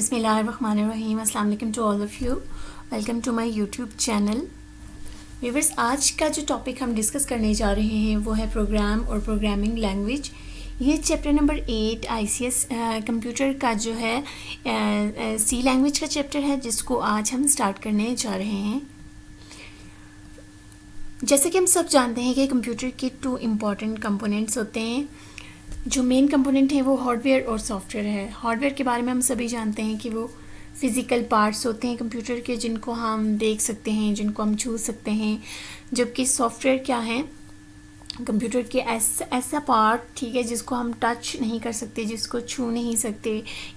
बिस्मिल्लाहिर्रहमानिर्रहीम। अस्सलाम वालेकुम to all of you. Welcome to my YouTube channel. Viewers, आज का जो टॉपिक हम डिस्कस करने जा रहे हैं वो है प्रोग्राम और प्रोग्रामिंग लैंग्वेज। ये चैप्टर नंबर 8 आईसीएस कंप्यूटर का जो है सी लैंग्वेज का चैप्टर है, जिसको आज हम स्टार्ट करने जा रहे हैं। जैसे कि हम सब जानते हैं कि कंप्यूटर के 2 इम्पॉर्टेंट कंपोनेंट्स होते हैं। जो मेन कंपोनेंट है वो हार्डवेयर और सॉफ्टवेयर है। हार्डवेयर के बारे में हम सभी जानते हैं कि वो फिज़िकल पार्ट्स होते हैं कंप्यूटर के, जिनको हम देख सकते हैं, जिनको हम छू सकते हैं। जबकि सॉफ्टवेयर क्या है, कंप्यूटर के ऐसा पार्ट, ठीक है, जिसको हम टच नहीं कर सकते, जिसको छू नहीं सकते।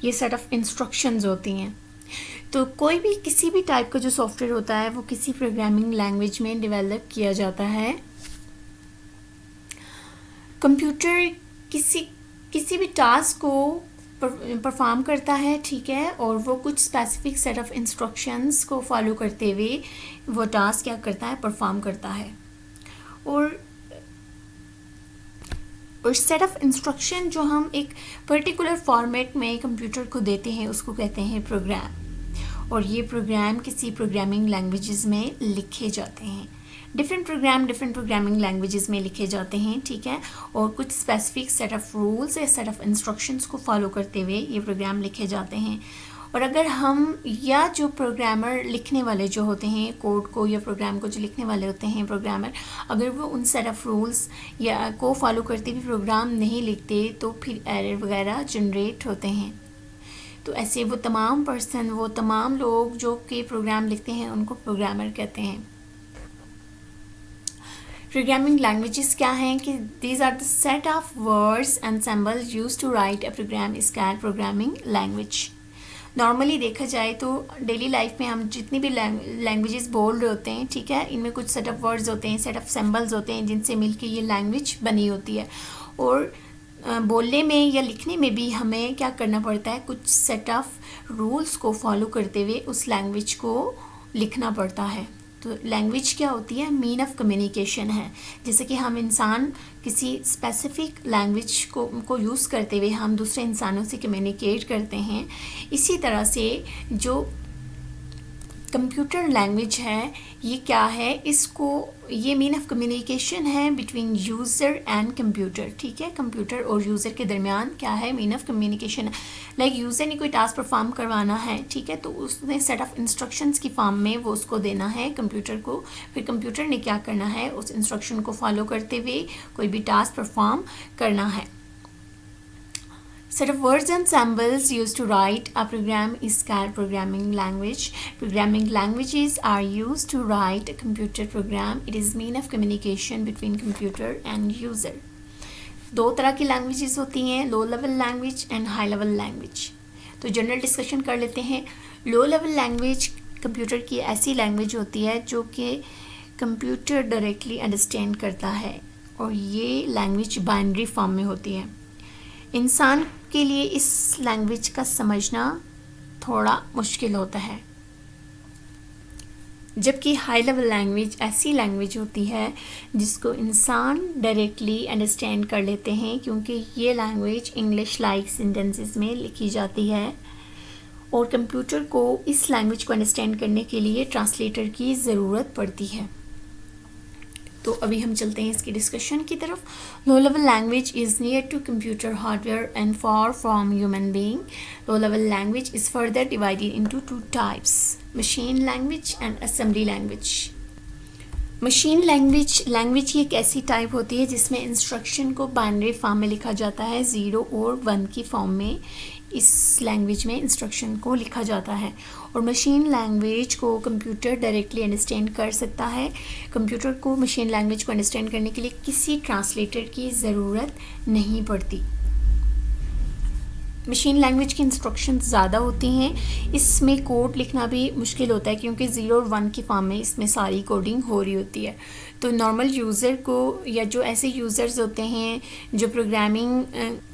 ये सेट ऑफ इंस्ट्रक्शंस होती हैं। तो कोई भी किसी भी टाइप का जो सॉफ्टवेयर होता है वो किसी प्रोग्रामिंग लैंग्वेज में डेवलप किया जाता है। कंप्यूटर किसी भी टास्क को परफॉर्म करता है, ठीक है, और वो कुछ स्पेसिफिक सेट ऑफ इंस्ट्रक्शंस को फॉलो करते हुए वो टास्क क्या करता है, परफॉर्म करता है। और सेट ऑफ इंस्ट्रक्शन जो हम एक पर्टिकुलर फॉर्मेट में कंप्यूटर को देते हैं उसको कहते हैं प्रोग्राम। और ये प्रोग्राम किसी प्रोग्रामिंग लैंग्वेजेस में लिखे जाते हैं। डिफरेंट प्रोग्रामिंग लैंग्वेजेस में लिखे जाते हैं, ठीक है, और कुछ स्पेसिफिक सेट ऑफ रूल्स या सेट ऑफ इंस्ट्रक्शंस को फॉलो करते हुए ये प्रोग्राम लिखे जाते हैं। और अगर हम या जो प्रोग्रामर लिखने वाले जो होते हैं कोड को या प्रोग्राम को जो लिखने वाले होते हैं प्रोग्रामर, अगर वो उन सेट ऑफ रूल्स या को फॉलो करते हुए प्रोग्राम नहीं लिखते तो फिर एरर वगैरह जनरेट होते हैं। तो ऐसे वो तमाम लोग जो कि प्रोग्राम लिखते हैं उनको प्रोग्रामर कहते हैं। प्रोग्रामिंग लैंग्वेजेस क्या हैं कि these are the set of words and symbols used to write a program is called programming language. Normally देखा जाए तो डेली लाइफ में हम जितनी भी लैंग्वेजेस बोल रहे होते हैं, ठीक है, इनमें कुछ सेट ऑफ वर्ड्स होते हैं, सेट ऑफ सिंबल्स होते हैं, जिनसे मिलके ये लैंग्वेज बनी होती है। और बोलने में या लिखने में भी हमें क्या करना पड़ता है, कुछ सेट ऑफ रूल्स को फॉलो करते हुए उस लैंग्वेज को लिखना पड़ता है। तो लैंग्वेज क्या होती है, मीन ऑफ कम्युनिकेशन है। जैसे कि हम इंसान किसी स्पेसिफिक लैंग्वेज को यूज़ करते हुए हम दूसरे इंसानों से कम्युनिकेट करते हैं। इसी तरह से जो कंप्यूटर लैंग्वेज है ये क्या है, ये मीन ऑफ कम्युनिकेशन है बिटवीन यूज़र एंड कंप्यूटर, ठीक है। कंप्यूटर और यूज़र के दरमियान क्या है, mean of communication. Like user ने कोई टास्क परफॉर्म करवाना है, ठीक है, तो उसने सेट ऑफ इंस्ट्रक्शंस की फॉर्म में वो उसको देना है कंप्यूटर को। फिर कंप्यूटर ने क्या करना है, उस इंस्ट्रक्शन को फॉलो करते हुए कोई भी टास्क परफॉर्म करना है। Set of words and symbols used to write a program is called programming language. Programming languages are used to write a computer program. It is mean of communication between computer and user. 2 तरह की languages होती हैं, लो level language and high level language. तो general discussion कर लेते हैं। लो level language computer की ऐसी लैंग्वेज होती है जो कि कंप्यूटर डायरेक्टली अंडरस्टैंड करता है, और ये लैंग्वेज बाइनरी फॉर्म में होती है। इंसान के लिए इस लैंग्वेज का समझना थोड़ा मुश्किल होता है। जबकि हाई लेवल लैंग्वेज ऐसी लैंग्वेज होती है जिसको इंसान डायरेक्टली अंडरस्टैंड कर लेते हैं, क्योंकि ये लैंग्वेज इंग्लिश लाइक सेंटेंसेस में लिखी जाती है। और कंप्यूटर को इस लैंग्वेज को अंडरस्टैंड करने के लिए ट्रांसलेटर की ज़रूरत पड़ती है। तो अभी हम चलते हैं इसकी डिस्कशन की तरफ। Low level language is near to computer hardware and far from human being. Low level language is further divided into 2 types, machine language and assembly language. Machine language की एक ऐसी टाइप होती है जिसमें इंस्ट्रक्शन को binary form में लिखा जाता है, 0 और 1 की फॉर्म में इस लैंग्वेज में इंस्ट्रक्शन को लिखा जाता है। और मशीन लैंग्वेज को कंप्यूटर डायरेक्टली अंडरस्टैंड कर सकता है। कंप्यूटर को मशीन लैंग्वेज को अंडरस्टैंड करने के लिए किसी ट्रांसलेटर की ज़रूरत नहीं पड़ती। मशीन लैंग्वेज की इंस्ट्रक्शंस ज़्यादा होती हैं, इसमें कोड लिखना भी मुश्किल होता है क्योंकि 0 और 1 की फॉर्म में इसमें सारी कोडिंग हो रही होती है। तो नॉर्मल यूज़र को या जो ऐसे यूज़र्स होते हैं जो प्रोग्रामिंग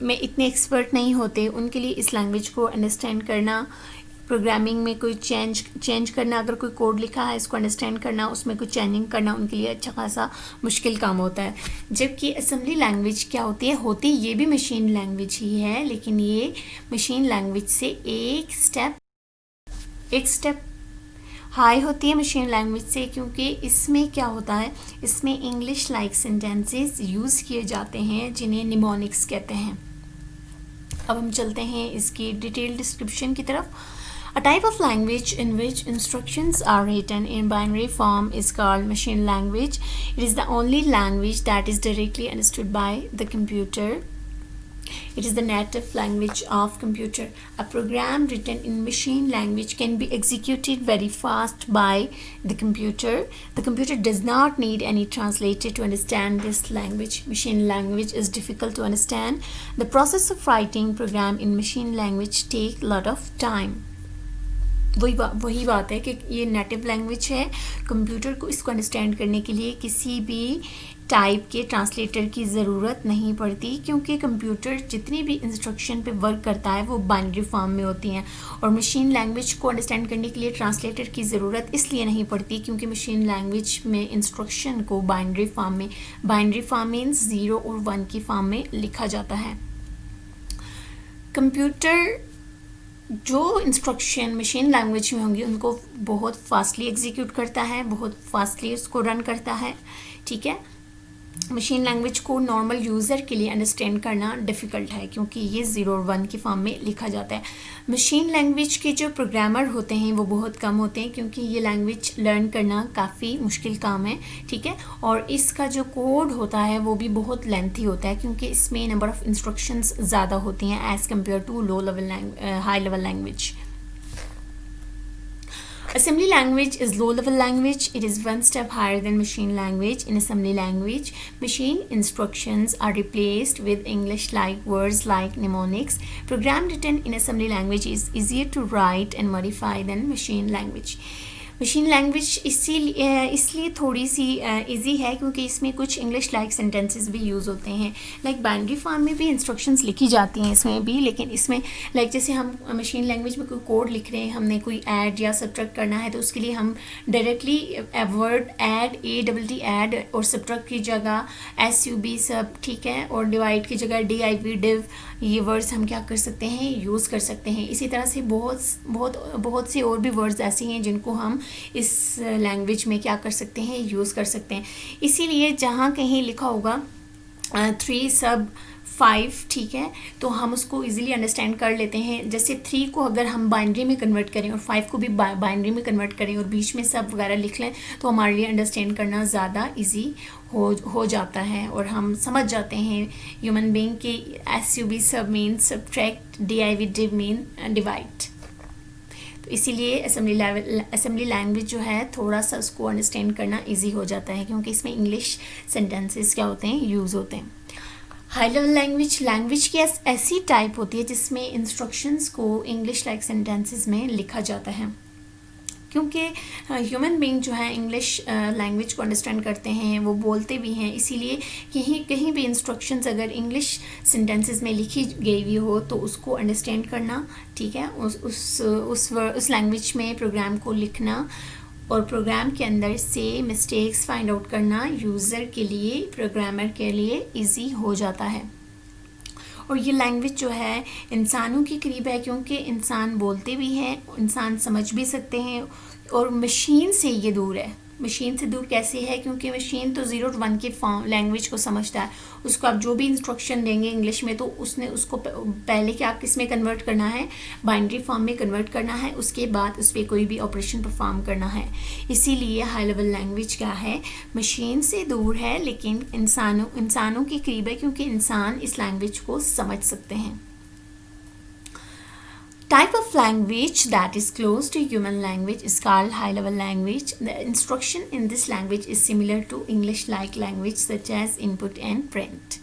में इतने एक्सपर्ट नहीं होते, उनके लिए इस लैंग्वेज को अंडरस्टैंड करना प्रोग्रामिंग में कोई चेंज करना, अगर कोई कोड लिखा है इसको अंडरस्टैंड करना, उसमें कोई चेंजिंग करना उनके लिए अच्छा खासा मुश्किल काम होता है। जबकि असेंबली लैंग्वेज क्या होती है ये भी मशीन लैंग्वेज ही है, लेकिन ये मशीन लैंग्वेज से एक स्टेप हाई होती है मशीन लैंग्वेज से, क्योंकि इसमें क्या होता है, इसमें इंग्लिश लाइक सेंटेंसेस यूज़ किए जाते हैं जिन्हें निमोनिक्स कहते हैं। अब हम चलते हैं इसकी डिटेल डिस्क्रिप्शन की तरफ। A type of language in which instructions are written in binary form is called machine language. It is the only language that is directly understood by the computer. It is the native language of computer. A program written in machine language can be executed very fast by the computer. The computer does not need any translator to understand this language. Machine language is difficult to understand. The process of writing program in machine language take a lot of time. वही बात है कि ये native language है, computer को इसको understand करने के लिए किसी भी टाइप के ट्रांसलेटर की ज़रूरत नहीं पड़ती, क्योंकि कंप्यूटर जितनी भी इंस्ट्रक्शन पे वर्क करता है वो बाइनरी फॉर्म में होती हैं। और मशीन लैंग्वेज को अंडरस्टैंड करने के लिए ट्रांसलेटर की ज़रूरत इसलिए नहीं पड़ती क्योंकि मशीन लैंग्वेज में इंस्ट्रक्शन को बाइनरी फॉर्म मीन्स 0 और 1 की फॉर्म में लिखा जाता है। कंप्यूटर जो इंस्ट्रक्शन मशीन लैंग्वेज में होंगी उनको बहुत फास्टली एग्जीक्यूट करता है, बहुत फास्टली उसको रन करता है, ठीक है। मशीन लैंग्वेज को नॉर्मल यूज़र के लिए अंडरस्टैंड करना डिफ़िकल्ट है क्योंकि ये 0 और 1 की फॉर्म में लिखा जाता है। मशीन लैंग्वेज के जो प्रोग्रामर होते हैं वो बहुत कम होते हैं क्योंकि ये लैंग्वेज लर्न करना काफ़ी मुश्किल काम है, ठीक है। और इसका जो कोड होता है वो भी बहुत लेंथी होता है क्योंकि इसमें नंबर ऑफ़ इंस्ट्रक्शंस ज़्यादा होती हैं as compare to high level language. Assembly language is low-level language. It is one step higher than machine language. In assembly language, machine instructions are replaced with English-like words like mnemonics. Program written in assembly language is easier to write and modify than machine language. Machine language इसलिए थोड़ी सी easy है क्योंकि इसमें कुछ English like sentences भी use होते हैं। Like binary form में भी इंस्ट्रक्शंस लिखी जाती हैं इसमें भी, लेकिन इसमें लाइक जैसे हम मशीन लैंग्वेज में कोई कोड लिख रहे हैं, हमने कोई ऐड या सब्ट्रैक्ट करना है तो उसके लिए हम directly word add ADD add और सब्ट्रैक्ट की जगह SUB सब, ठीक है, और डिवाइड की जगह DIV डिव, ये वर्ड्स हम क्या कर सकते हैं, यूज़ कर सकते हैं। इसी तरह से बहुत सी और भी वर्ड्स ऐसी हैं जिनको हम इस लैंग्वेज में क्या कर सकते हैं, यूज़ कर सकते हैं। इसीलिए जहाँ कहीं लिखा होगा 3 sub 5, ठीक है, तो हम उसको इजीली अंडरस्टैंड कर लेते हैं। जैसे 3 को अगर हम बाइनरी में कन्वर्ट करें और 5 को भी बाइनरी में कन्वर्ट करें और बीच में सब वगैरह लिख लें तो हमारे लिए अंडरस्टैंड करना ज़्यादा इजी हो जाता है और हम समझ जाते हैं ह्यूमन बीइंग के SUB सब mean subtract, DIV div mean divide. तो इसीलिए असेंबली लैंग्वेज जो है थोड़ा सा उसको अंडरस्टैंड करना इजी हो जाता है क्योंकि इसमें इंग्लिश सेंटेंसेस क्या होते हैं, यूज़ होते हैं। हाई लेवल लैंग्वेज की ऐसी टाइप होती है जिसमें इंस्ट्रक्शंस को इंग्लिश लाइक सेंटेंसेस में लिखा जाता है क्योंकि ह्यूमन बीइंग जो है इंग्लिश लैंग्वेज को अंडरस्टैंड करते हैं, वो बोलते भी हैं, इसीलिए कहीं भी इंस्ट्रक्शंस अगर इंग्लिश सेंटेंसेस में लिखी गई हुई हो तो उसको अंडरस्टैंड करना, ठीक है, उस लैंग्वेज में प्रोग्राम को लिखना और प्रोग्राम के अंदर से मिस्टेक्स फाइंड आउट करना यूज़र के लिए, प्रोग्रामर के लिए इजी हो जाता है। और ये लैंग्वेज जो है इंसानों के करीब है क्योंकि इंसान बोलते भी हैं, इंसान समझ भी सकते हैं, और मशीन से ये दूर है। मशीन से दूर कैसे है, क्योंकि मशीन तो 0 और 1 के फॉर्म लैंग्वेज को समझता है, उसको आप जो भी इंस्ट्रक्शन देंगे इंग्लिश में तो उसने उसको पहले क्या किस में कन्वर्ट करना है, बाइनरी फॉर्म में कन्वर्ट करना है, उसके बाद उस पर कोई भी ऑपरेशन परफॉर्म करना है। इसीलिए हाई लेवल लैंग्वेज क्या है, मशीन से दूर है लेकिन इंसानों के करीब है क्योंकि इंसान इस लैंग्वेज को समझ सकते हैं। Type of language that is close to human language is called high-level language. The instruction in this language is similar to English-like language such as input and print.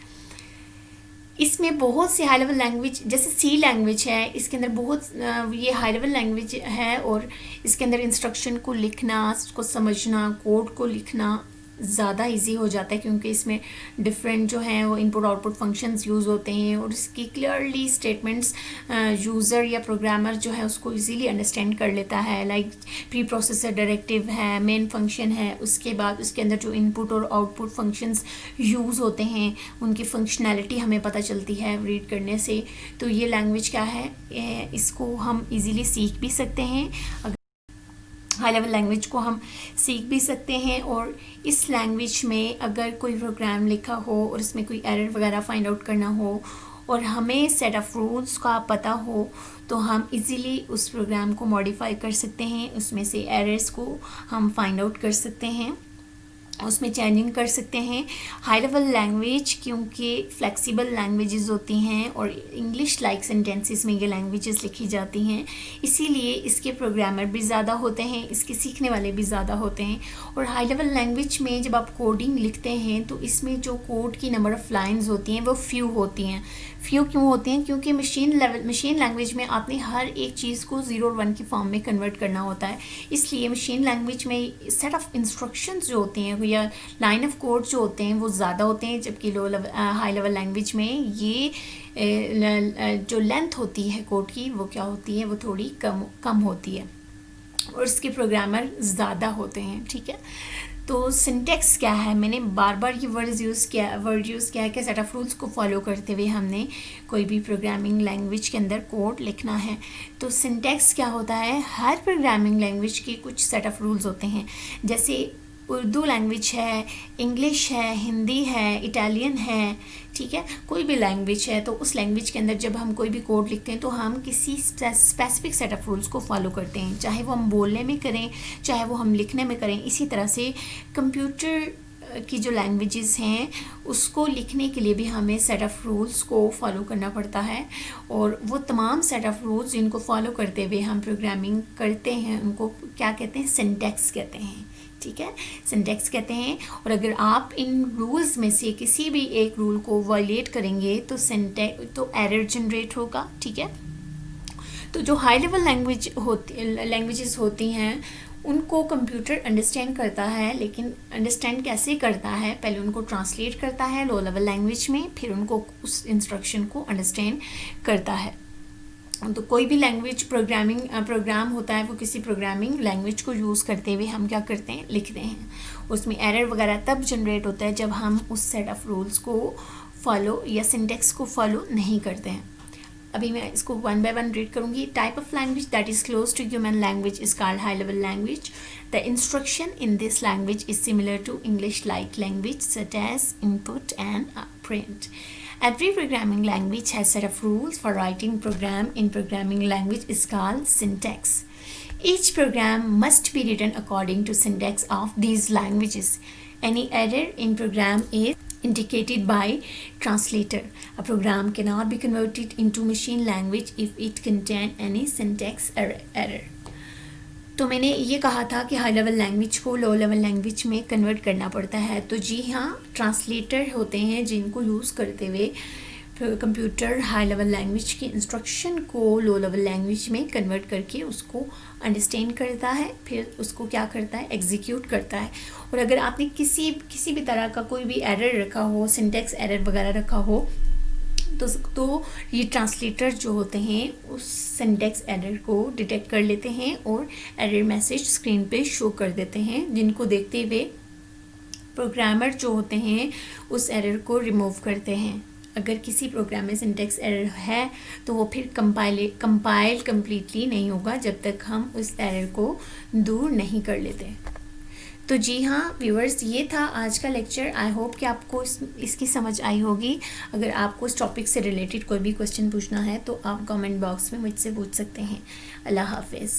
इसमें बहुत से हाई लेवल लैंग्वेज, जैसे C language है, इसके अंदर बहुत ये high level language है और इसके अंदर इंस्ट्रक्शन को लिखना, उसको समझना, कोड को लिखना ज़्यादा इजी हो जाता है, क्योंकि इसमें डिफरेंट जो हैं वो इनपुट आउटपुट फंक्शंस यूज़ होते हैं और इसकी क्लियरली स्टेटमेंट्स यूज़र या प्रोग्रामर जो है उसको इजीली अंडरस्टैंड कर लेता है। लाइक प्री प्रोसेसर डायरेक्टिव है, मेन फंक्शन है, उसके बाद उसके अंदर जो इनपुट और आउटपुट फंक्शंस यूज़ होते हैं उनकी फंक्शनैलिटी हमें पता चलती है रीड करने से। तो ये लैंग्वेज क्या है, इसको हम इजीली सीख भी सकते हैं। हाई लेवल लैंग्वेज को हम सीख भी सकते हैं, और इस लैंग्वेज में अगर कोई प्रोग्राम लिखा हो और इसमें कोई एरर वगैरह फाइंड आउट करना हो और हमें सेट ऑफ रूल्स का पता हो तो हम इजीली उस प्रोग्राम को मॉडिफाई कर सकते हैं, उसमें से एरर्स को हम फाइंड आउट कर सकते हैं, उसमें चेंजिंग कर सकते हैं। हाई लेवल लैंग्वेज क्योंकि फ्लेक्सिबल लैंग्वेजेस होती हैं और इंग्लिश लाइक सेंटेंसेस में ये लैंग्वेजेस लिखी जाती हैं, इसीलिए इसके प्रोग्रामर भी ज़्यादा होते हैं, इसके सीखने वाले भी ज़्यादा होते हैं। और हाई लेवल लैंग्वेज में जब आप कोडिंग लिखते हैं तो इसमें जो कोड की नंबर ऑफ़ लाइंस होती हैं वो फ्यू होती हैं। फ्यू क्यों होती हैं? क्योंकि मशीन लैंग्वेज में आपने हर एक चीज़ को 0 और 1 की फॉर्म में कन्वर्ट करना होता है, इसलिए मशीन लैंग्वेज में सेट ऑफ इंस्ट्रक्शंस जो होती हैं या लाइन ऑफ कोड जो होते हैं वो ज़्यादा होते हैं, जबकि हाई लेवल लैंग्वेज में ये जो लेंथ होती है कोड की वो क्या होती है, वो थोड़ी कम होती है और इसके प्रोग्रामर ज़्यादा होते हैं। ठीक है, तो सिंटेक्स क्या है, मैंने बार बार ये वर्ड यूज़ किया है कि सेट ऑफ रूल्स को फॉलो करते हुए हमने कोई भी प्रोग्रामिंग लैंग्वेज के अंदर कोड लिखना है। तो सिंटेक्स क्या होता है, हर प्रोग्रामिंग लैंग्वेज के कुछ सेट ऑफ रूल्स होते हैं। जैसे उर्दू लैंग्वेज है, इंग्लिश है, हिंदी है, इटालियन है, ठीक है, कोई भी लैंग्वेज है, तो उस लैंग्वेज के अंदर जब हम कोई भी कोड लिखते हैं तो हम किसी स्पेसिफिक सेट ऑफ रूल्स को फॉलो करते हैं, चाहे वो हम बोलने में करें चाहे वो हम लिखने में करें। इसी तरह से कंप्यूटर की जो लैंग्वेजेस हैं उसको लिखने के लिए भी हमें सेट ऑफ रूल्स को फॉलो करना पड़ता है, और वो तमाम सेट ऑफ रूल्स जिनको फॉलो करते हुए हम प्रोग्रामिंग करते हैं उनको क्या कहते हैं, सिंटेक्स कहते हैं। ठीक है, सिंटेक्स कहते हैं। और अगर आप इन रूल्स में से किसी भी एक रूल को वायलेट करेंगे तो एरर जनरेट होगा। ठीक है, तो जो हाई लेवल लैंग्वेजेस होती हैं उनको कंप्यूटर अंडरस्टैंड करता है, लेकिन अंडरस्टैंड कैसे करता है, पहले उनको ट्रांसलेट करता है लो लेवल लैंग्वेज में, फिर उनको उस इंस्ट्रक्शन को अंडरस्टैंड करता है। तो कोई भी लैंग्वेज प्रोग्राम होता है वो किसी प्रोग्रामिंग लैंग्वेज को यूज़ करते हुए हम क्या करते हैं, लिखते हैं। उसमें एरर वगैरह तब जनरेट होता है जब हम उस सेट ऑफ रूल्स को फॉलो या सिंटेक्स को फॉलो नहीं करते हैं। अभी मैं इसको 1 by 1 रीड करूँगी। Type of language that is close to human language is called high level language. The instruction in this language is similar to English like language such as input and print. Every programming language has set of rules for writing program in programming language is called syntax. Each program must be written according to syntax of these languages. Any error in program is indicated by translator. A program cannot be converted into machine language if it contains any syntax error. तो मैंने ये कहा था कि high level language को लो level language में convert करना पड़ता है। तो जी हाँ, ट्रांसलेटर होते हैं जिनको यूज़ करते हुए कंप्यूटर हाई लेवल लैंग्वेज की इंस्ट्रक्शन को लो लेवल लैंग्वेज में कन्वर्ट करके उसको अंडरस्टैंड करता है, फिर उसको क्या करता है, एग्जीक्यूट करता है। और अगर आपने किसी भी तरह का कोई भी एरर रखा हो, सिंटेक्स एरर वगैरह रखा हो, तो ये ट्रांसलेटर जो होते हैं उस सिंटेक्स एरर को डिटेक्ट कर लेते हैं और एरर मैसेज स्क्रीन पे शो कर देते हैं, जिनको देखते हुए प्रोग्रामर जो होते हैं उस एरर को रिमूव करते हैं। अगर किसी प्रोग्राम में सिंटेक्स एरर है तो वो फिर कंपाइल कम्प्लीटली नहीं होगा जब तक हम उस एरर को दूर नहीं कर लेते। तो जी हाँ व्यूअर्स, ये था आज का लेक्चर। आई होप कि आपको इसकी समझ आई होगी। अगर आपको इस टॉपिक से रिलेटेड कोई भी क्वेश्चन पूछना है तो आप कमेंट बॉक्स में मुझसे पूछ सकते हैं। अल्लाह हाफिज़।